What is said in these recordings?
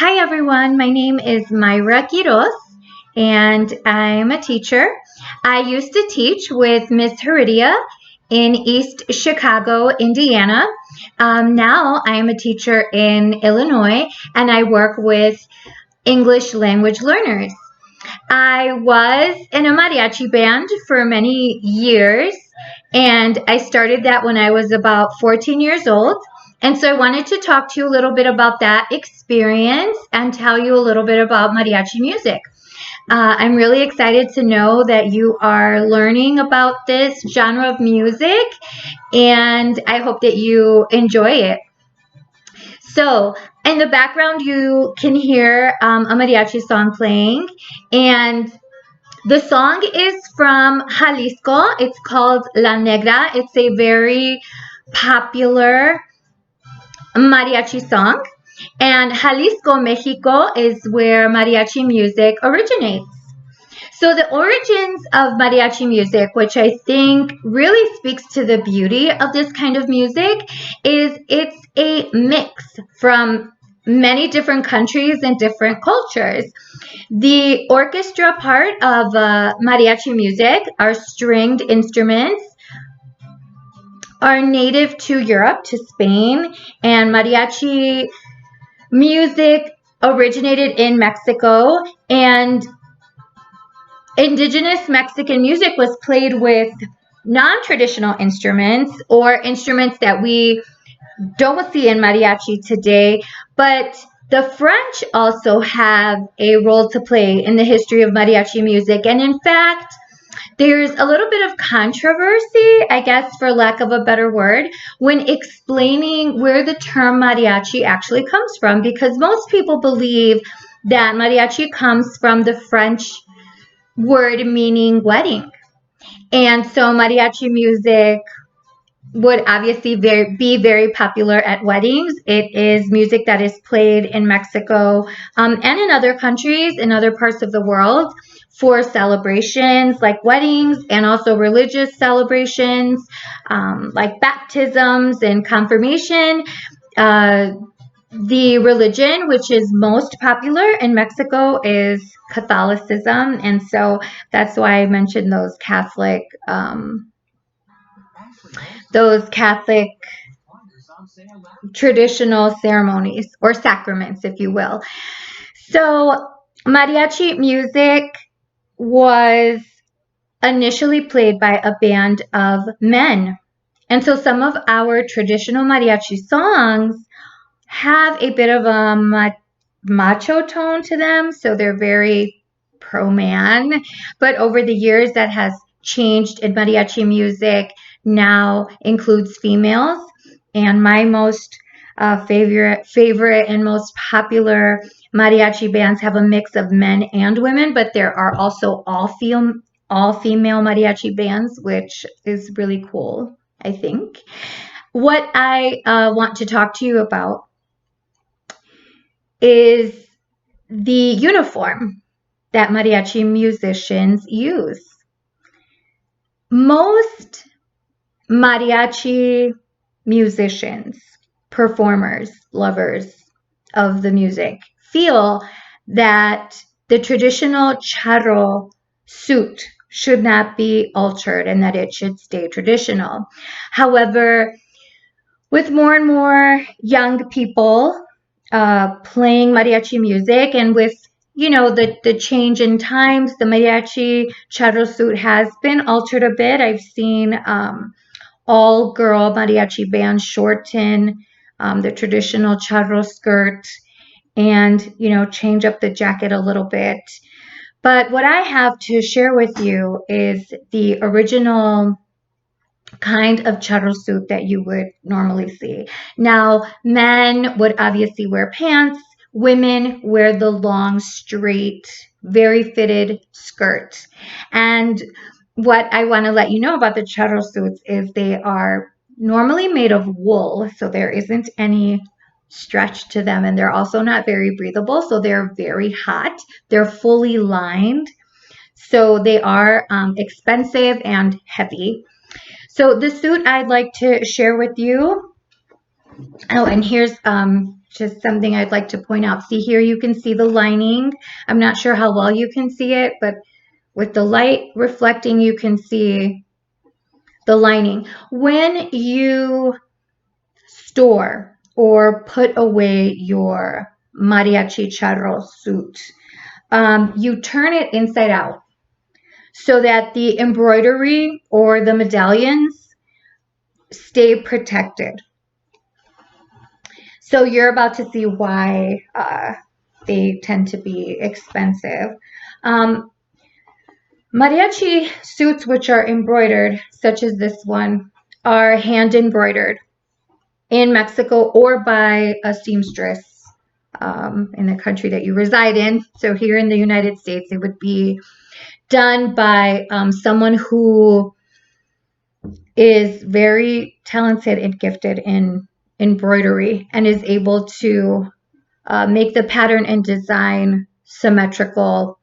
Hi everyone, my name is Myra Quiroz and I'm a teacher. I used to teach with Miss Heredia in East Chicago, Indiana. Now I am a teacher in Illinois and I work with English language learners. I was in a mariachi band for many years, and I started that when I was about 14 years old. And so I wanted to talk to you a little bit about that experience and tell you a little bit about mariachi music. I'm really excited to know that you are learning about this genre of music, and I hope that you enjoy it. So, in the background, you can hear a mariachi song playing, and the song is from Jalisco. It's called La Negra. It's a very popular mariachi song. And Jalisco, Mexico is where mariachi music originates. So the origins of mariachi music, which I think really speaks to the beauty of this kind of music, is it's a mix from many different countries and different cultures. The orchestra part of mariachi music are stringed instruments, are native to Europe, to Spain, and mariachi music originated in Mexico, and indigenous Mexican music was played with non-traditional instruments or instruments that we don't see in mariachi today, but the French also have a role to play in the history of mariachi music. And in fact, there's a little bit of controversy, I guess for lack of a better word, when explaining where the term mariachi actually comes from, because most people believe that mariachi comes from the French word meaning wedding. And so mariachi music would obviously be very popular at weddings. It is music that is played in Mexico and in other countries, in other parts of the world, for celebrations like weddings and also religious celebrations like baptisms and confirmation. The religion which is most popular in Mexico is Catholicism, and so that's why I mentioned those Catholic traditional ceremonies or sacraments, if you will. So mariachi music was initially played by a band of men. And so some of our traditional mariachi songs have a bit of a macho tone to them. So they're very pro-man. But over the years, that has changed, and mariachi music now includes females. And my most favorite and most popular mariachi bands have a mix of men and women, but there are also all female mariachi bands, which is really cool, I think. What I want to talk to you about is the uniform that mariachi musicians use. Most mariachi musicians, performers, lovers of the music feel that the traditional charro suit should not be altered and that it should stay traditional. However, with more and more young people playing mariachi music, and with the change in times, the mariachi charro suit has been altered a bit. I've seen all-girl mariachi bands shorten the traditional charro skirt and change up the jacket a little bit. But what I have to share with you is the original kind of charro suit that you would normally see. Now, men would obviously wear pants. Women wear the long, straight, very fitted skirt. And what I want to let you know about the charro suits is they are normally made of wool, so there isn't any stretch to them, and they're also not very breathable, so they're very hot. They're fully lined, so they are expensive and heavy. So the suit I'd like to share with you, oh, and here's just something I'd like to point out. See here, you can see the lining. I'm not sure how well you can see it, but with the light reflecting, you can see the lining. When you store or put away your mariachi charro suit, you turn it inside out so that the embroidery or the medallions stay protected. So you're about to see why they tend to be expensive. Mariachi suits which are embroidered, such as this one, are hand embroidered in Mexico or by a seamstress in the country that you reside in. So here in the United States, it would be done by someone who is very talented and gifted in embroidery and is able to make the pattern and design symmetrical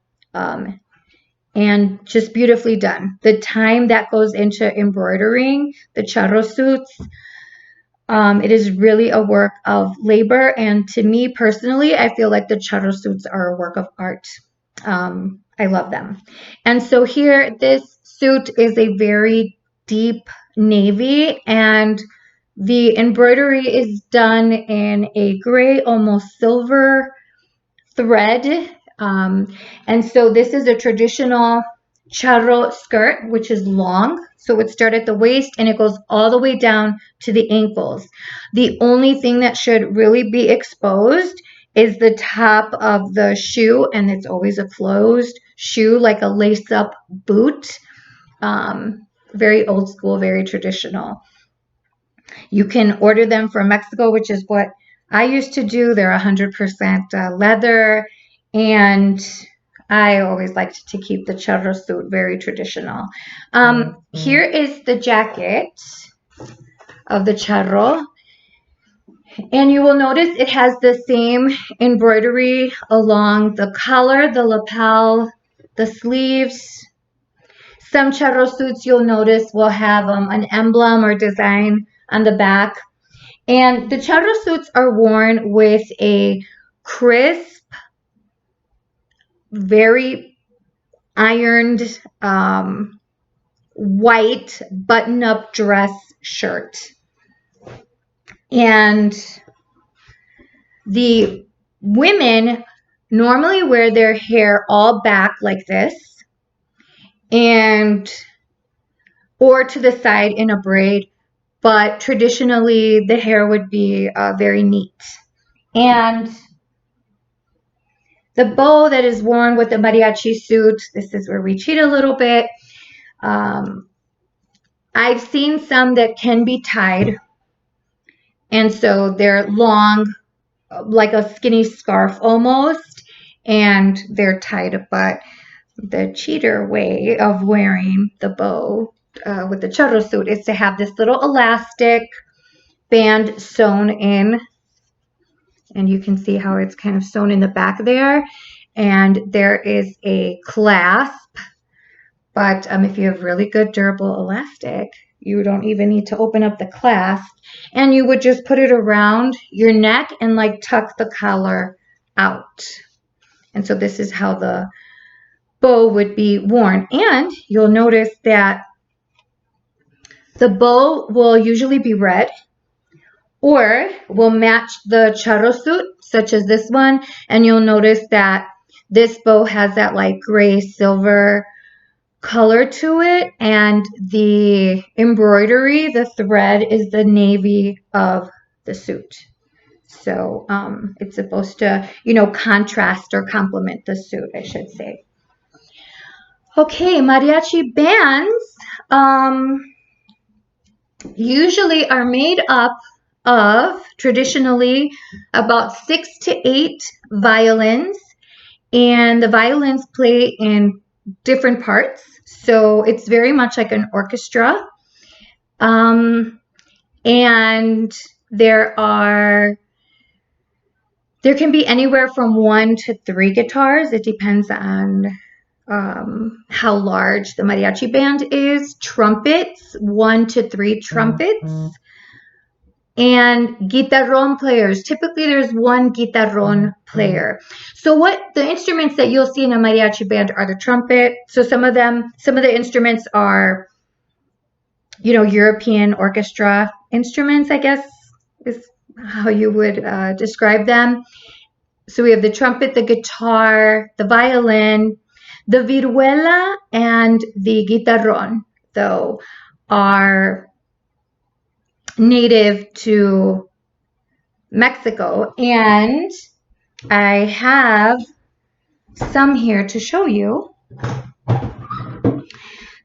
and just beautifully done. The time that goes into embroidering the charro suits, it is really a work of labor. And to me personally, I feel like the charro suits are a work of art. I love them. And so here, this suit is a very deep navy, and the embroidery is done in a gray, almost silver thread. And so this is a traditional charro skirt, which is long. So it would start at the waist and it goes all the way down to the ankles. The only thing that should really be exposed is the top of the shoe, and it's always a closed shoe, like a lace-up boot. Very old school, very traditional. You can order them from Mexico, which is what I used to do. They're 100% leather, and I always liked to keep the charro suit very traditional. Here is the jacket of the charro. And you will notice it has the same embroidery along the collar, the lapel, the sleeves. Some charro suits you'll notice will have an emblem or design on the back. And the charro suits are worn with a crisp, very ironed white button-up dress shirt. And the women normally wear their hair all back like this, and or to the side in a braid, but traditionally the hair would be very neat. And the bow that is worn with the mariachi suit, this is where we cheat a little bit. I've seen some that can be tied, and so they're long, like a skinny scarf almost, and they're tied. But the cheater way of wearing the bow with the charro suit is to have this little elastic band sewn in, and you can see how it's kind of sewn in the back there, and there is a clasp. But if you have really good durable elastic, you don't even need to open up the clasp, and you would just put it around your neck and like tuck the collar out. And so this is how the bow would be worn. And you'll notice that the bow will usually be red or will match the charro suit, such as this one. And you'll notice that this bow has that like gray silver color to it, and the embroidery, the thread, is the navy of the suit. So it's supposed to, contrast or complement the suit, I should say. Okay, mariachi bands usually are made up of, traditionally, about 6 to 8 violins, and the violins play in different parts. So it's very much like an orchestra. And there can be anywhere from 1 to 3 guitars. It depends on how large the mariachi band is. Trumpets, 1 to 3 trumpets. and guitarrón players. Typically, there's one guitarrón player. So what the instruments that you'll see in a mariachi band are the trumpet. So some of the instruments are, European orchestra instruments, I guess is how you would describe them. So we have the trumpet, the guitar, the violin, the viruela, and the guitarrón, though, are native to Mexico. And I have some here to show you.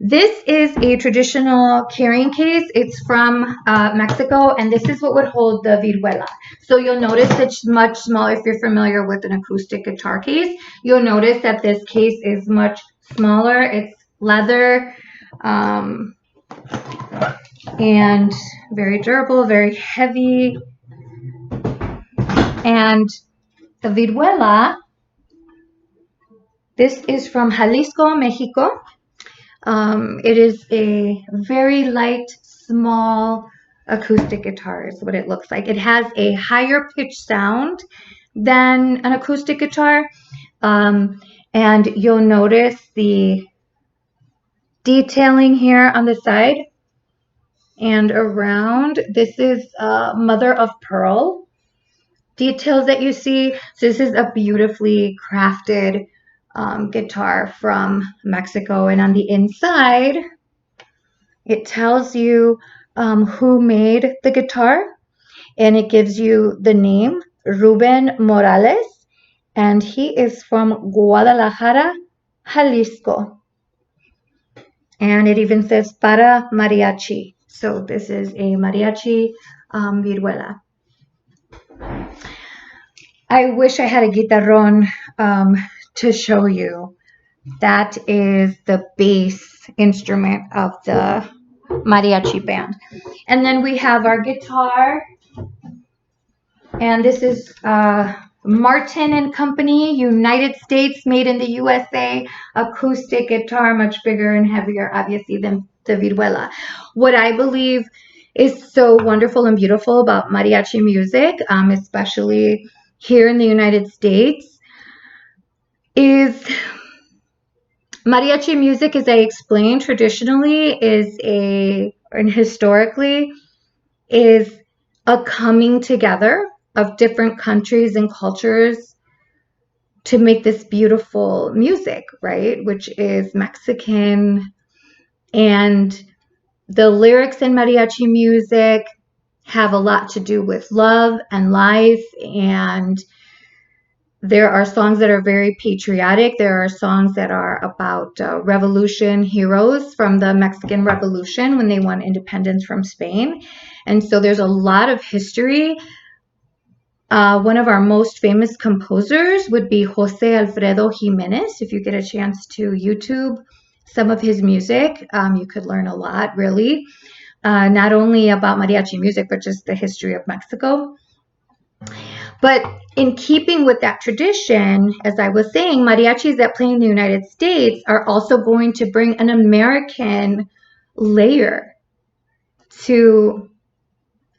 This is a traditional carrying case. It's from Mexico, and this is what would hold the viruela. So you'll notice it's much smaller. If you're familiar with an acoustic guitar case, you'll notice that this case is much smaller. It's leather and very durable, very heavy. And the viruela, this is from Jalisco, Mexico. It is a very light, small acoustic guitar is what it looks like. It has a higher pitch sound than an acoustic guitar. And you'll notice the detailing here on the side and around. This is mother of pearl details that you see. So this is a beautifully crafted guitar from Mexico, and on the inside it tells you who made the guitar, and it gives you the name Ruben Morales, and he is from Guadalajara, Jalisco. And it even says para mariachi. So this is a mariachi viruela. I wish I had a guitarrón to show you. That is the bass instrument of the mariachi band. And then we have our guitar, and this is Martin and Company, United States, made in the USA, acoustic guitar, much bigger and heavier, obviously, than the viruela. What I believe is so wonderful and beautiful about mariachi music, especially here in the United States, is mariachi music, as I explained, traditionally and historically, is a coming together of different countries and cultures to make this beautiful music, right? Which is Mexican. And the lyrics in mariachi music have a lot to do with love and life, and there are songs that are very patriotic. There are songs that are about revolution heroes from the Mexican Revolution when they won independence from Spain. And so there's a lot of history. One of our most famous composers would be Jose Alfredo Jimenez. If you get a chance to YouTube some of his music, you could learn a lot, really. Not only about mariachi music, but just the history of Mexico. But in keeping with that tradition, as I was saying, mariachis that play in the United States are also going to bring an American layer to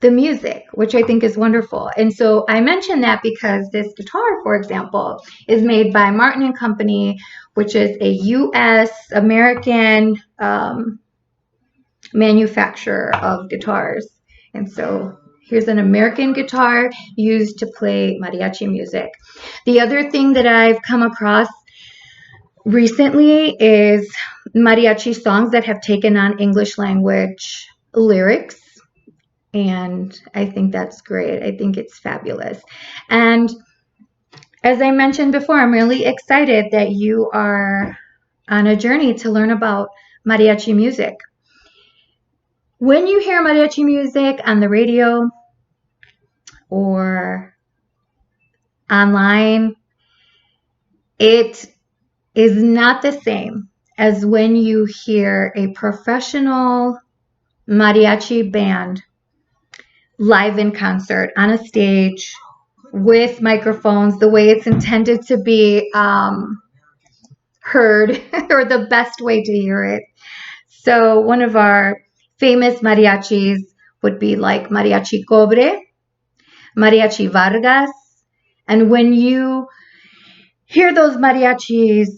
the music, which I think is wonderful. And so I mention that because this guitar, for example, is made by Martin and Company, which is a U.S. American manufacturer of guitars. And so here's an American guitar used to play mariachi music. The other thing that I've come across recently is mariachi songs that have taken on English language lyrics. And I think that's great. I think it's fabulous. And as I mentioned before, I'm really excited that you are on a journey to learn about mariachi music. When you hear mariachi music on the radio or online, it is not the same as when you hear a professional mariachi band live in concert on a stage with microphones, the way it's intended to be heard, or the best way to hear it. So one of our famous mariachis would be like Mariachi Cobre, Mariachi Vargas. And when you hear those mariachis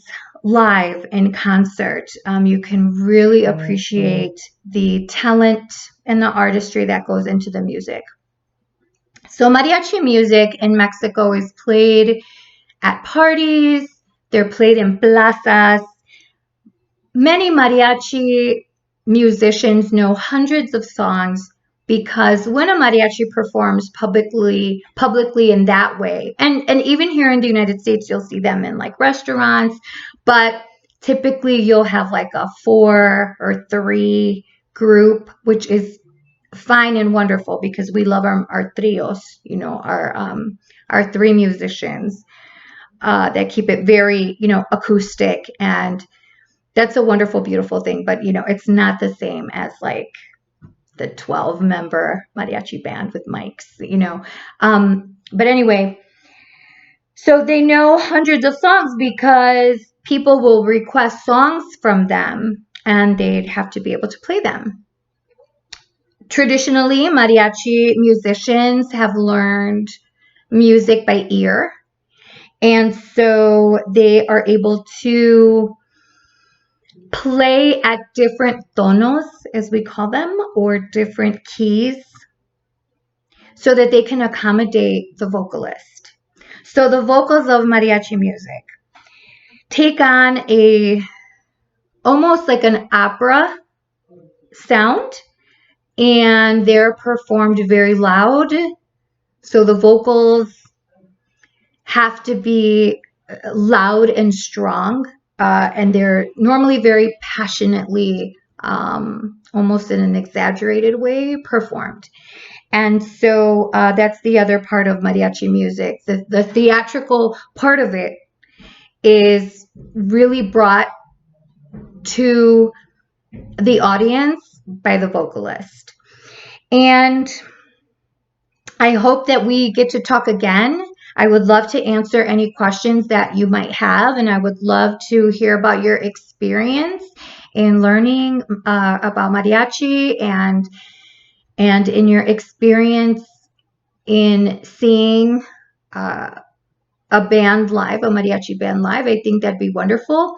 live in concert, you can really appreciate the talent and the artistry that goes into the music. So mariachi music in Mexico is played at parties, they're played in plazas. Many mariachi musicians know hundreds of songs because when a mariachi performs publicly in that way, and even here in the United States, you'll see them in like restaurants, but typically you'll have like a 4 or 3 group, which is fine and wonderful because we love our trios, you know, our 3 musicians that keep it very, you know, acoustic, and that's a wonderful, beautiful thing. But, you know, it's not the same as like the 12-member mariachi band with mics, you know. But anyway, so they know hundreds of songs because people will request songs from them and they'd have to be able to play them. Traditionally, mariachi musicians have learned music by ear, and so they are able to play at different tonos, as we call them, or different keys, so that they can accommodate the vocalist. So the vocals of mariachi music take on almost like an opera sound, and they're performed very loud. So the vocals have to be loud and strong, and they're normally very passionately, almost in an exaggerated way, performed. And so that's the other part of mariachi music. The theatrical part of it is really brought to the audience by the vocalist. And I hope that we get to talk again. I would love to answer any questions that you might have, and I would love to hear about your experience in learning about mariachi and in your experience in seeing a band live, a mariachi band live. I think that'd be wonderful.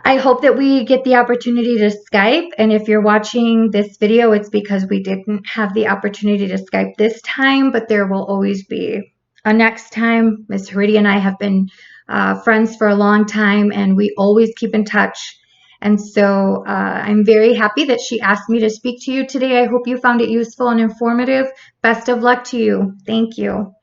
I hope that we get the opportunity to Skype, and if you're watching this video, it's because we didn't have the opportunity to Skype this time, but there will always be a next time. Miss Heredia and I have been friends for a long time, and we always keep in touch. And so I'm very happy that she asked me to speak to you today. I hope you found it useful and informative. Best of luck to you. Thank you.